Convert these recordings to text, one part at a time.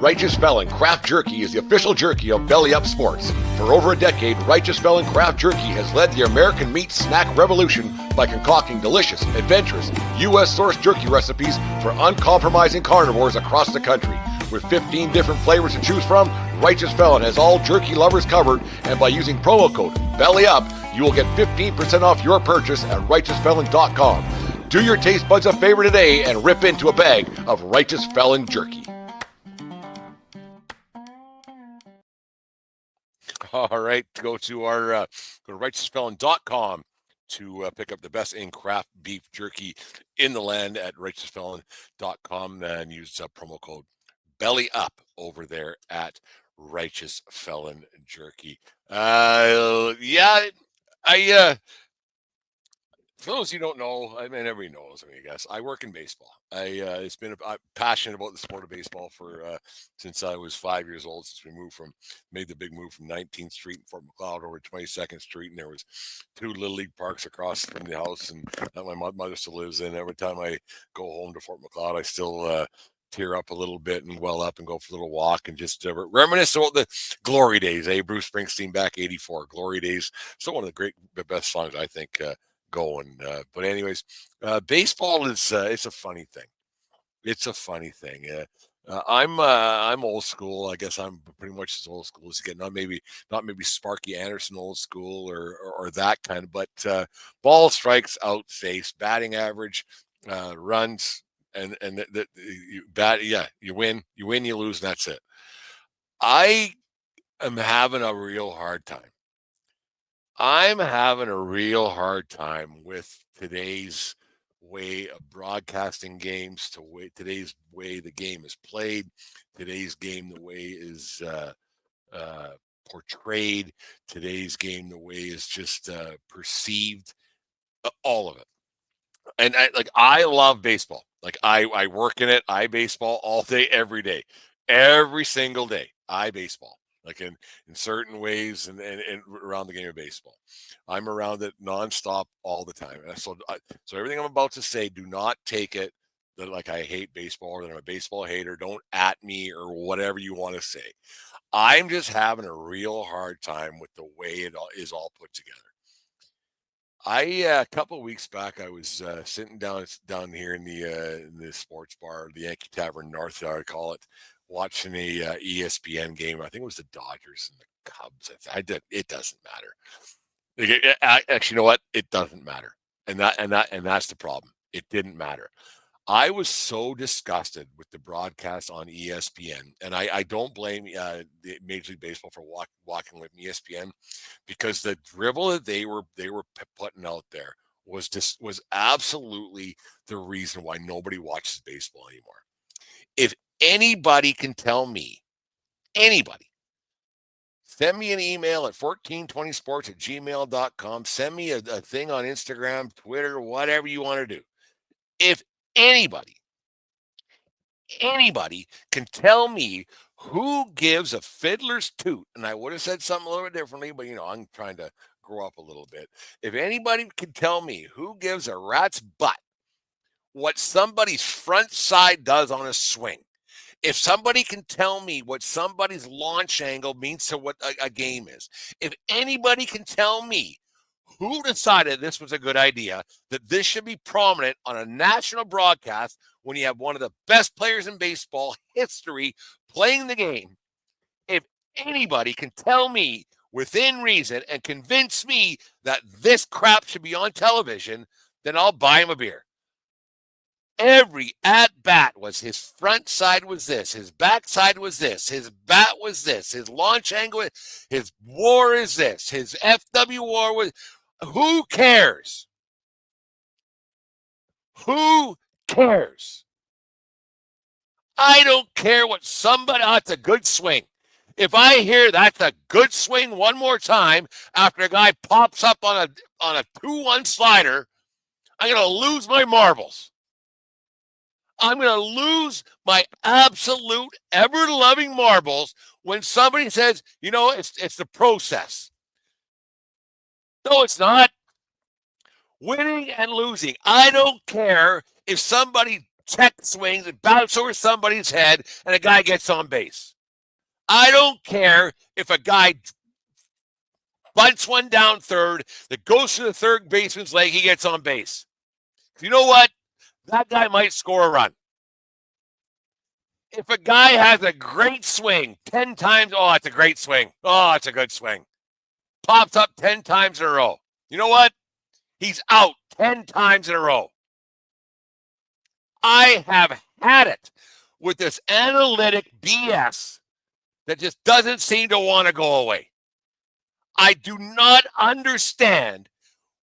Righteous Felon Craft Jerky is the official jerky of Belly Up Sports. For over a decade, Righteous Felon Craft Jerky has led the American meat snack revolution by concocting delicious, adventurous, U.S.-sourced jerky recipes for uncompromising carnivores across the country. With 15 different flavors to choose from, Righteous Felon has all jerky lovers covered, and by using promo code BELLYUP, you will get 15% off your purchase at righteousfelon.com. Do your taste buds a favor today and rip into a bag of Righteous Felon jerky. All right, go to our go to righteousfelon.com to pick up the best in craft beef jerky in the land at righteousfelon.com and use promo code BELLYUP over there at Righteous Felon Jerky. For those you don't know, I mean, everybody knows. I guess I work in baseball. I'm passionate about the sport of baseball for since I was 5 years old. Since we made the big move from 19th Street in Fort McLeod over to 22nd Street, and there was 2 little league parks across from the house, and that my mother still lives in. Every time I go home to Fort McLeod, I still tear up a little bit and well up and go for a little walk and just reminisce about the glory days. Bruce Springsteen back '84, glory days. So one of the best songs I think. Going. But anyways, baseball is it's a funny thing. It's a funny thing. I'm old school. I guess I'm pretty much as old school as you get. Not maybe Sparky Anderson old school or that kind of, but ball strikes, out, face, batting average, runs, and you bat. Yeah, you win, you lose, and that's it. I am having a real hard time. I'm having a real hard time with today's way of broadcasting games, today's way the game is played, today's game the way is portrayed, today's game the way is just perceived, all of it. And I love baseball. Like I work in it. I baseball all day, every day, every single day. I baseball. Like in certain ways and around the game of baseball. I'm around it nonstop all the time. And so everything I'm about to say, do not take it that like I hate baseball or that I'm a baseball hater. Don't at me or whatever you want to say. I'm just having a real hard time with the way it is all put together. A couple of weeks back, I was sitting down here in the sports bar, the Yankee Tavern North, I call it, watching a ESPN game. I think it was the Dodgers and the Cubs. It doesn't matter. Actually, you know what? It doesn't matter, and that's the problem. It didn't matter. I was so disgusted with the broadcast on ESPN, and I don't blame the Major League Baseball for walking with ESPN, because the dribble that they were putting out there was absolutely the reason why nobody watches baseball anymore. If anybody can tell me, anybody, send me an email at 1420sports@gmail.com. Send me a thing on Instagram, Twitter, whatever you want to do. If anybody can tell me who gives a fiddler's toot, and I would have said something a little bit differently, but I'm trying to grow up a little bit. If anybody can tell me who gives a rat's butt what somebody's front side does on a swing, if somebody can tell me what somebody's launch angle means to what a game is, if anybody can tell me who decided this was a good idea, that this should be prominent on a national broadcast when you have one of the best players in baseball history playing the game, if anybody can tell me within reason and convince me that this crap should be on television, then I'll buy him a beer. Every at-bat was his front side was this, his back side was this, his bat was this, his launch angle, his WAR is this, his FW WAR was... Who cares? Who cares? I don't care what somebody... that's a good swing. If I hear that's a good swing one more time after a guy pops up on a 2-1 slider, I'm going to lose my marbles. I'm going to lose my absolute ever-loving marbles when somebody says, it's the process. No, it's not. Winning and losing. I don't care if somebody check swings and bounce over somebody's head, and a guy gets on base. I don't care if a guy bunts one down third that goes to the third baseman's leg, he gets on base. You know what? That guy might score a run. If a guy has a great swing 10 times, oh, it's a great swing. Oh, it's a good swing. Pops up 10 times in a row. You know what? He's out 10 times in a row. I have had it with this analytic BS that just doesn't seem to want to go away. I do not understand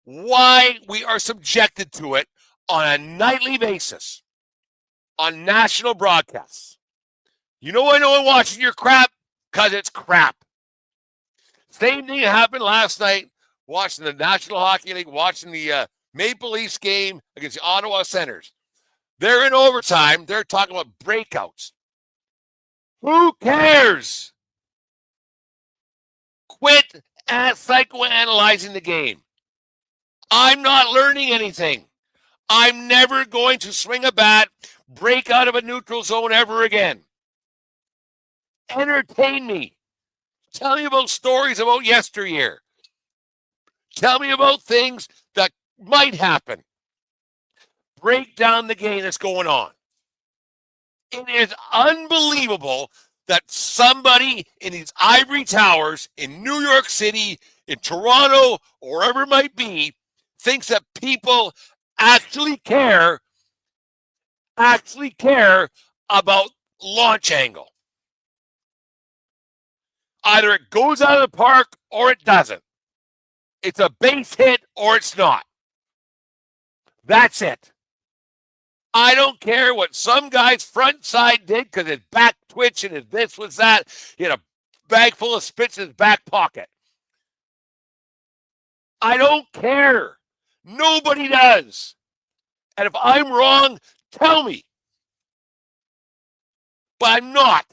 why we are subjected to it on a nightly basis on national broadcasts. You know why no one watching your crap? Because it's crap. Same thing happened last night, watching the National Hockey League, watching the Maple Leafs game against the Ottawa Senators. They're in overtime. They're talking about breakouts. Who cares? Quit psychoanalyzing the game. I'm not learning anything. I'm never going to swing a bat, break out of a neutral zone ever again. Entertain me. Tell me about stories about yesteryear. Tell me about things that might happen. Break down the game that's going on. It is unbelievable that somebody in these ivory towers in New York City, in Toronto, or wherever it might be, thinks that people actually care about launch angle. Either it goes out of the park or it doesn't. It's a base hit or it's not. That's it. I don't care what some guy's front side did because his back twitch and his this was that. He had a bag full of spits in his back pocket. I don't care. Nobody does. And if I'm wrong, tell me. But I'm not.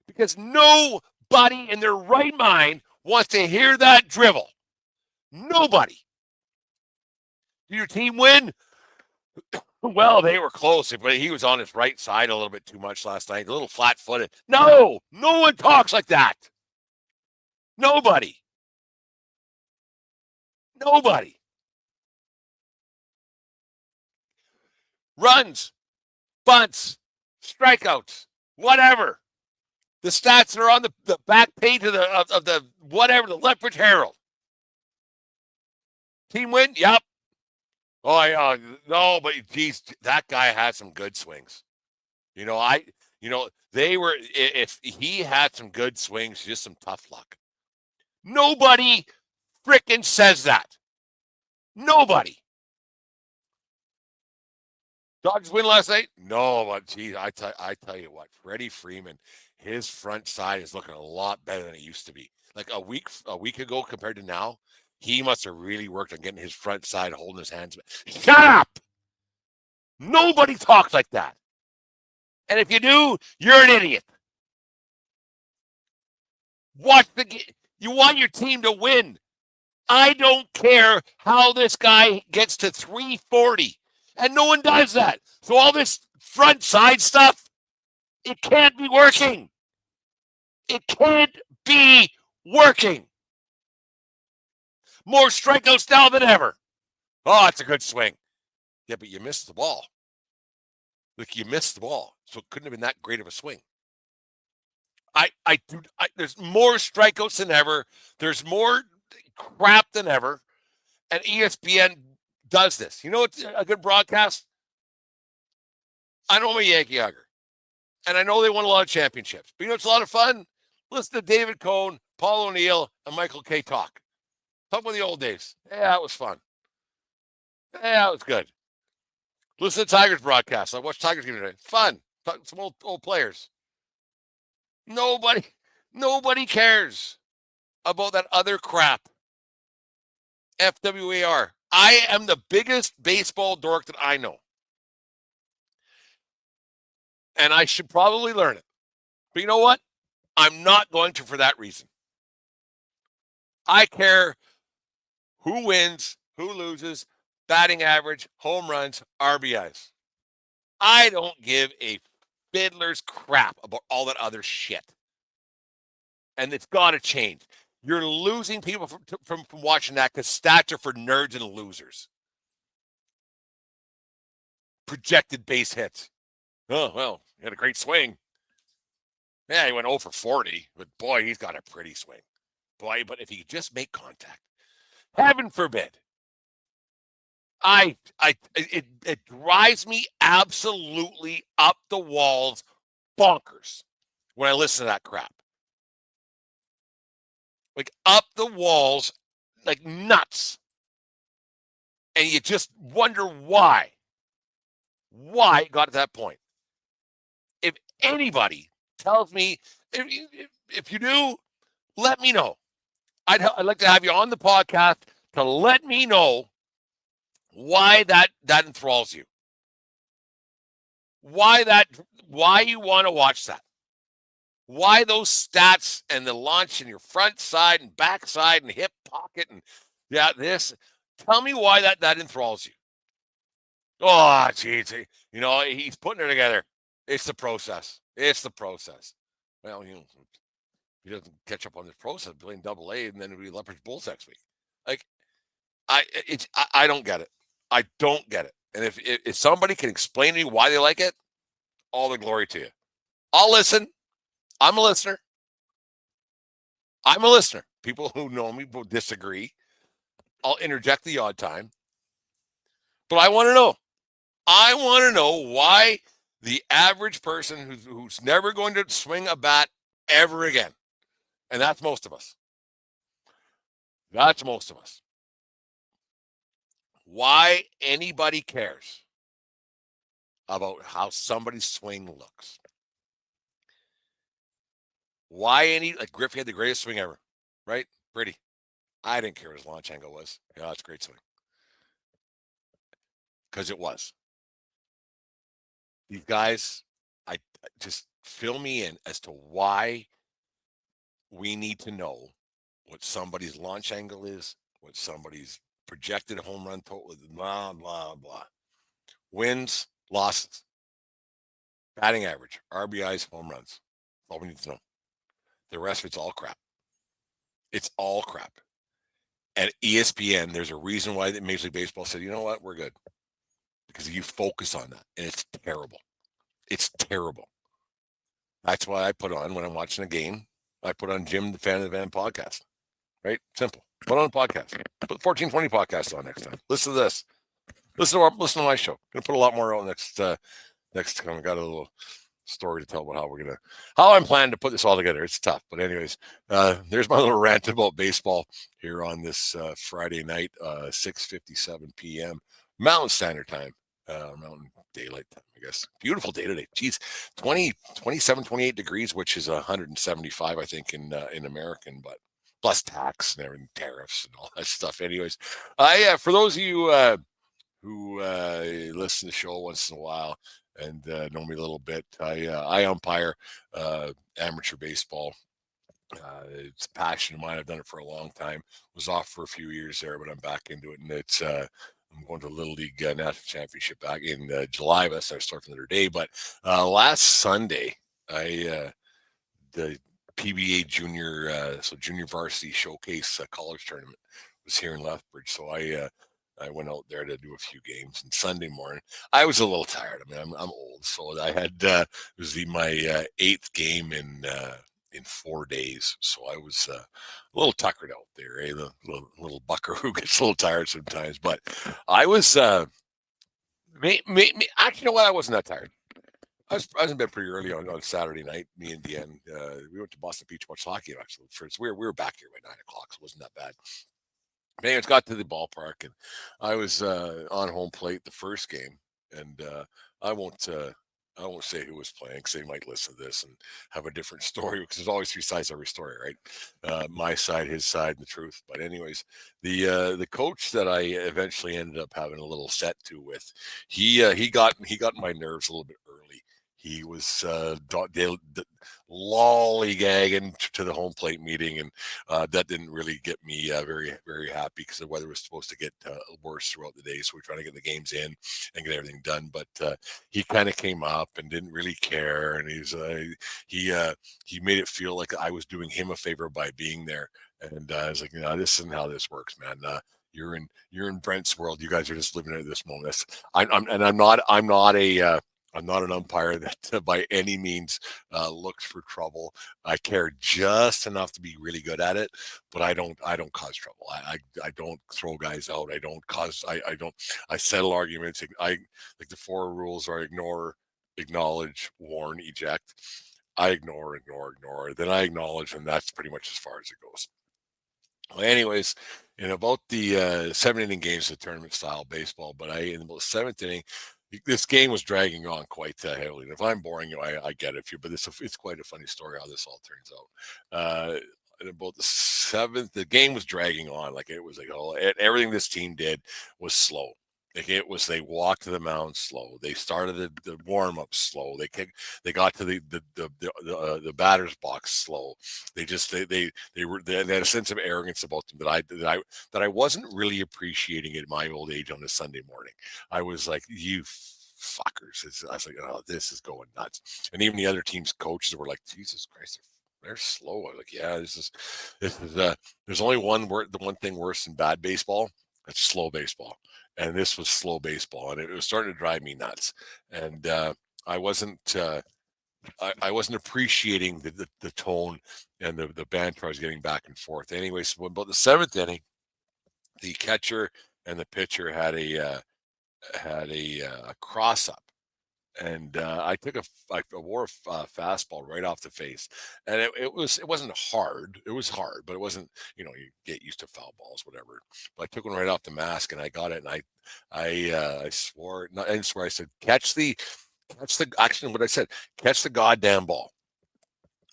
Because nobody in their right mind wants to hear that drivel. Nobody. Did your team win? Well, they were close, but he was on his right side a little bit too much last night, a little flat-footed. No one talks like that. Nobody. Runs, bunts, strikeouts, whatever. The stats are on the back page of the whatever, the Lethbridge Herald. Team win? Yep. Oh, yeah. No, but geez, that guy had some good swings. They were, if he had some good swings, just some tough luck. Nobody frickin' says that. Nobody. Dodgers win last night? No, but geez, I tell you what, Freddie Freeman, his front side is looking a lot better than it used to be. Like a week ago compared to now, he must have really worked on getting his front side holding his hands. Shut up! Nobody talks like that. And if you do, you're an idiot. You want your team to win. I don't care how this guy gets to 340. And no one does that. So all this front side stuff, it can't be working. It can't be working. More strikeouts now than ever. Oh, it's a good swing. Yeah, but you missed the ball. Look, you missed the ball. So it couldn't have been that great of a swing. There's more strikeouts than ever. There's more crap than ever. And ESPN does this. You know what's a good broadcast? I know I'm a Yankee hugger. And I know they won a lot of championships. But you know it's a lot of fun? Listen to David Cohn, Paul O'Neill, and Michael K. talk. Talk about the old days. Yeah, it was fun. Yeah, it was good. Listen to Tigers broadcast. I watched Tigers game today. Fun. Talk to some old players. Nobody cares about that other crap. FWAR. I am the biggest baseball dork that I know. And I should probably learn it. But you know what? I'm not going to for that reason. I care who wins, who loses, batting average, home runs, RBIs. I don't give a fiddler's crap about all that other shit. And it's got to change. You're losing people from watching that because stats are for nerds and losers. Projected base hits. Oh, well, he had a great swing. Yeah, he went 0 for 40, but boy, he's got a pretty swing. Boy, but if he could just make contact, heaven forbid. It drives me absolutely up the walls bonkers when I listen to that crap. Like up the walls, like nuts. And you just wonder why it got to that point. If anybody tells me, if you do, let me know. I'd like to have you on the podcast to let me know why that enthralls you. Why you want to watch that. Why those stats and the launch in your front side and back side and hip pocket and this. Tell me why that enthralls you. Oh, geez. He's putting it together. It's the process. It's the process. Well, he doesn't catch up on this process, playing AA, and then it'll be Leopards Bulls next week. Like, I don't get it. I don't get it. And if somebody can explain to me why they like it, all the glory to you. I'll listen. I'm a listener. People who know me will disagree. I'll interject the odd time. But I want to know. I want to know why the average person who's never going to swing a bat ever again, and that's most of us. Why anybody cares about how somebody's swing looks. Why like Griffey had the greatest swing ever, right? Pretty. I didn't care what his launch angle was. Yeah, that's a great swing. Because it was. These guys, I just fill me in as to why we need to know what somebody's launch angle is, what somebody's projected home run total is, blah, blah, blah. Wins, losses, batting average, RBIs, home runs. That's all we need to know. The rest of it's all crap. It's all crap. At ESPN, there's a reason why Major League Baseball said, you know what, we're good. Because you focus on that. And it's terrible. It's terrible. That's why I put on, when I'm watching a game, I put on Jim, the Fan of the Van podcast. Right? Simple. Put on a podcast. Put 1420 podcasts on next time. Listen to this. Listen to my show. Gonna put a lot more on next time. I got a little story to tell about how I'm planning to put this all together. It's tough, but anyways, there's my little rant about baseball here on this Friday night, 6:57 p.m. Mountain Standard Time, Mountain Daylight Time, I guess. Beautiful day today. Geez, 27, 28 degrees, which is 175, I think, in American, but plus tax and everything, tariffs and all that stuff. Anyways, for those of you who listen to the show once in a while and know me a little bit, I umpire amateur baseball. It's a passion of mine. I've done it for a long time. Was off for a few years there, but I'm back into it, and it's I'm going to the Little League National Championship back in July. But I start another day. But last Sunday, the PBA junior junior varsity showcase college tournament was here in Lethbridge. So I went out there to do a few games. And Sunday morning, I was a little tired. I mean, I'm old, so I had it was my 8th game in 4 days. So I was a little tuckered out there, eh? The little bucker who gets a little tired sometimes. But I was actually, you know what? I wasn't that tired. I was in bed pretty early on Saturday night. Me and Deanne, we went to Boston Beach to watch hockey. Actually, first we were back here by 9 o'clock, so it wasn't that bad. Anyways, got to the ballpark, and I was on home plate the first game, and I won't say who was playing because they might listen to this and have a different story because there's always 3 sides to every story, right? My side, his side, and the truth. But anyways, the coach that I eventually ended up having a little set to with, he got my nerves a little bit early. he was lollygagging to the home plate meeting, and that didn't really get me very very happy because the weather was supposed to get worse throughout the day. So we're trying to get the games in and get everything done. But he kind of came up and didn't really care, and he uh, he made it feel like I was doing him a favor by being there. And I was like, no, this isn't how this works, man. You're in Brent's world. You guys are just living at this moment. I'm not an umpire that by any means looks for trouble. I care just enough to be really good at it, but I don't cause trouble. I don't throw guys out. I don't I settle arguments. I like the four rules are ignore, acknowledge, warn, eject. I ignore. Then I acknowledge, and that's pretty much as far as it goes. Well, anyways, in about the 7 inning games of tournament style baseball, but in the seventh inning, this game was dragging on quite heavily. And if I'm boring you, I get it. But it's quite a funny story how this all turns out. In about the seventh, the game was dragging on. Like it was like, oh, everything this team did was slow. Like they walked to the mound slow. They started the warm up slow. They got to the batter's box slow. They had a sense of arrogance about them that I wasn't really appreciating at my old age on a Sunday morning. I was like, you fuckers. I was like, oh, this is going nuts. And even the other team's coaches were like, Jesus Christ, they're slow. I was like, yeah, this is there's only the one thing worse than bad baseball. It's slow baseball. And this was slow baseball, and it was starting to drive me nuts. And I wasn't I wasn't appreciating the tone and the banter I was getting back and forth. Anyway, so about the seventh inning, the catcher and the pitcher had a cross up, and I wore a fastball right off the face, and it wasn't hard. It was hard, but it wasn't, you get used to foul balls, whatever. But I took one right off the mask, and I got it, and I swore, not, I didn't swear. I said, actually what I said, catch the goddamn ball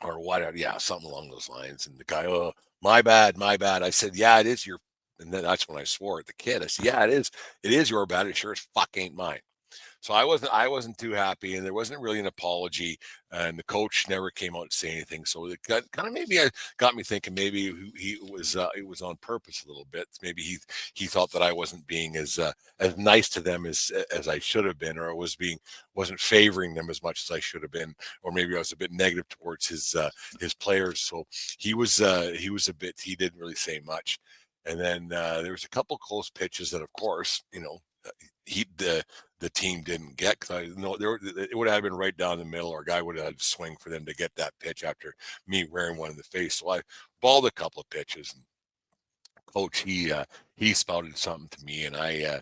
or whatever. Yeah, something along those lines. And the guy, oh, my bad, my bad. I said, yeah, it is your. And then that's when I swore at the kid. I said, yeah, it is. It is your bad. It sure as fuck ain't mine. So I wasn't too happy, and there wasn't really an apology, and the coach never came out to say anything. So it kind of maybe got me thinking maybe he was it was on purpose a little bit. Maybe he thought that I wasn't being as nice to them as I should have been, or wasn't favoring them as much as I should have been, or maybe I was a bit negative towards his players. So he didn't really say much. And then there was a couple close pitches that, of course, he the team didn't get, because I know it would have been right down the middle, or a guy would have had to swing for them to get that pitch after me wearing one in the face. So I balled a couple of pitches, and coach he spouted something to me, and I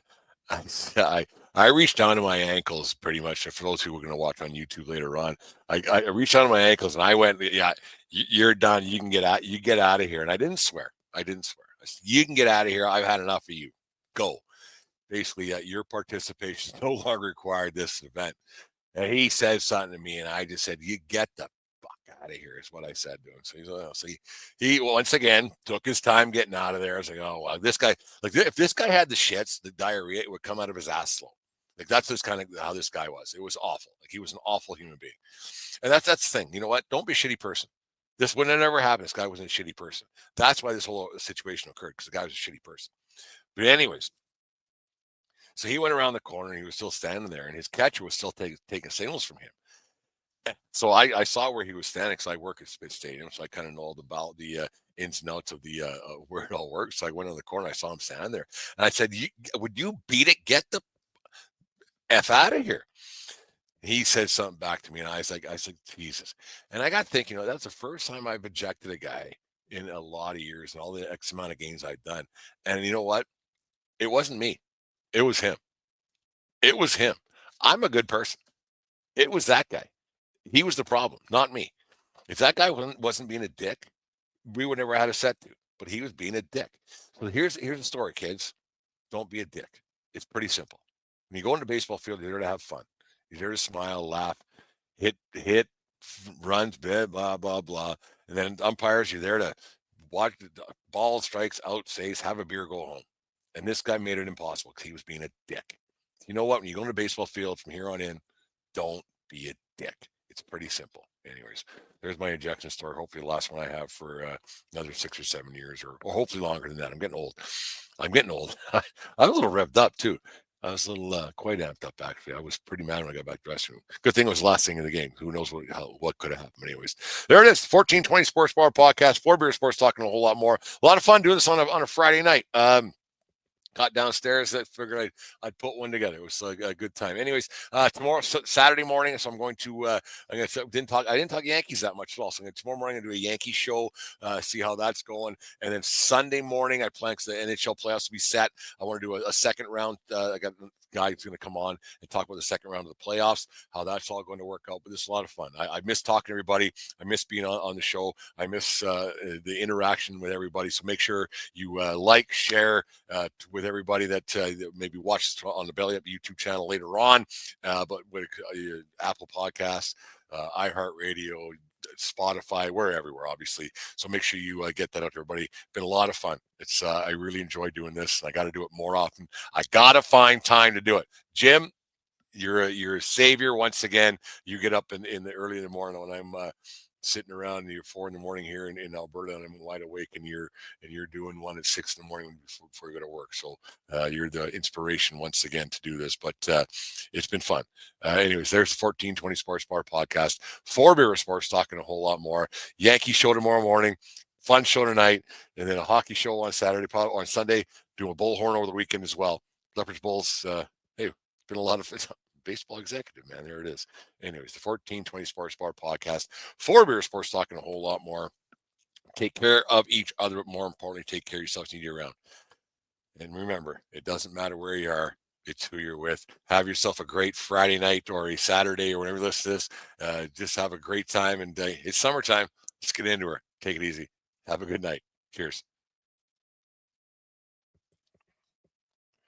I reached down to my ankles pretty much. For those who were going to watch on YouTube later on, I reached down to my ankles and I went, yeah, you're done. You get out of here. And I didn't swear. I didn't swear. I said, you can get out of here. I've had enough of you. Go. Basically, your participation is no longer required this event. And he said something to me, and I just said, "You get the fuck out of here," is what I said to him. So he once again took his time getting out of there. I was like, "Oh, wow, this guy, like, if this guy had the shits, the diarrhea, it would come out of his ass slow." Like, that's just kind of how this guy was. It was awful. Like, he was an awful human being. And that's the thing. You know what? Don't be a shitty person. This would have never happened. This guy wasn't a shitty person. That's why this whole situation occurred, because the guy was a shitty person. But anyways, so he went around the corner, and he was still standing there, and his catcher was still taking signals from him. So I saw where he was standing, because I work at Spit Stadium, so I kind of know all about the ins and outs of the where it all works. So I went on the corner, I saw him standing there, and I said, "Would you beat it? Get the f out of here." He said something back to me, and I said, Jesus. And I got thinking, that's the first time I've ejected a guy in a lot of years, and all the X amount of games I've done. And you know what? It wasn't me. It was him. It was him. I'm a good person. It was that guy. He was the problem, not me. If that guy wasn't being a dick, we would never had a set to. But he was being a dick. So here's the story, kids. Don't be a dick. It's pretty simple. When you go into the baseball field, you're there to have fun. You're there to smile, laugh, hit, runs, blah blah blah. And then umpires, you're there to watch the ball, strikes, out, saves, have a beer, go home. And this guy made it impossible because he was being a dick. You know what? When you go to the baseball field from here on in, don't be a dick. It's pretty simple. Anyways, there's my injection story. Hopefully the last one I have for another 6 or 7 years, or hopefully longer than that. I'm getting old. I'm getting old. I'm a little revved up too. I was a little quite amped up actually. I was pretty mad when I got back to the dressing room. Good thing it was the last thing in the game. Who knows what could have happened? Anyways, there it is. 1420 Sports Bar Podcast. Four Beer Sports talking a whole lot more. A lot of fun doing this on a Friday night. Got downstairs. I figured I'd put one together. It was a good time. Anyways, tomorrow Saturday morning, so I'm going to I didn't talk Yankees that much at all. So tomorrow morning I'm going to do a Yankee show, see how that's going, and then Sunday morning I plan the NHL playoffs to be set. I want to do a second round. I got a guy who's going to come on and talk about the second round of the playoffs, how that's all going to work out. But this is a lot of fun. I miss talking to everybody. I miss being on the show. I miss the interaction with everybody. So make sure you like, share with everybody that maybe watches on the Belly Up YouTube channel later on, but with Apple Podcasts, iHeartRadio, Spotify, we're everywhere, obviously. So make sure you get that out to everybody. Been a lot of fun. It's I really enjoy doing this. I got to do it more often. I got to find time to do it. Jim, you're a savior once again. You get up in the early in the morning when I'm sitting around you're 4 a.m. here in Alberta and I'm wide awake and you're doing one at 6 a.m. before you go to work. So you're the inspiration once again to do this, but it's been fun. Anyways, there's the 1420 Sports Bar Podcast. Four Beer Sports talking a whole lot more. Yankee show tomorrow morning, fun show tonight, and then a hockey show on Saturday, probably on Sunday, doing a bullhorn over the weekend as well. Leopards Bulls, hey, been a lot of baseball executive, man. There it is. Anyways, the 1420 Sports Bar Podcast. Four Beer Sports talking a whole lot more. Take care of each other, but more importantly, take care of yourselves and year round. And remember, it doesn't matter where you are, it's who you're with. Have yourself a great Friday night or a Saturday or whenever this is. Just have a great time. And it's summertime. Let's get into her. Take it easy. Have a good night. Cheers.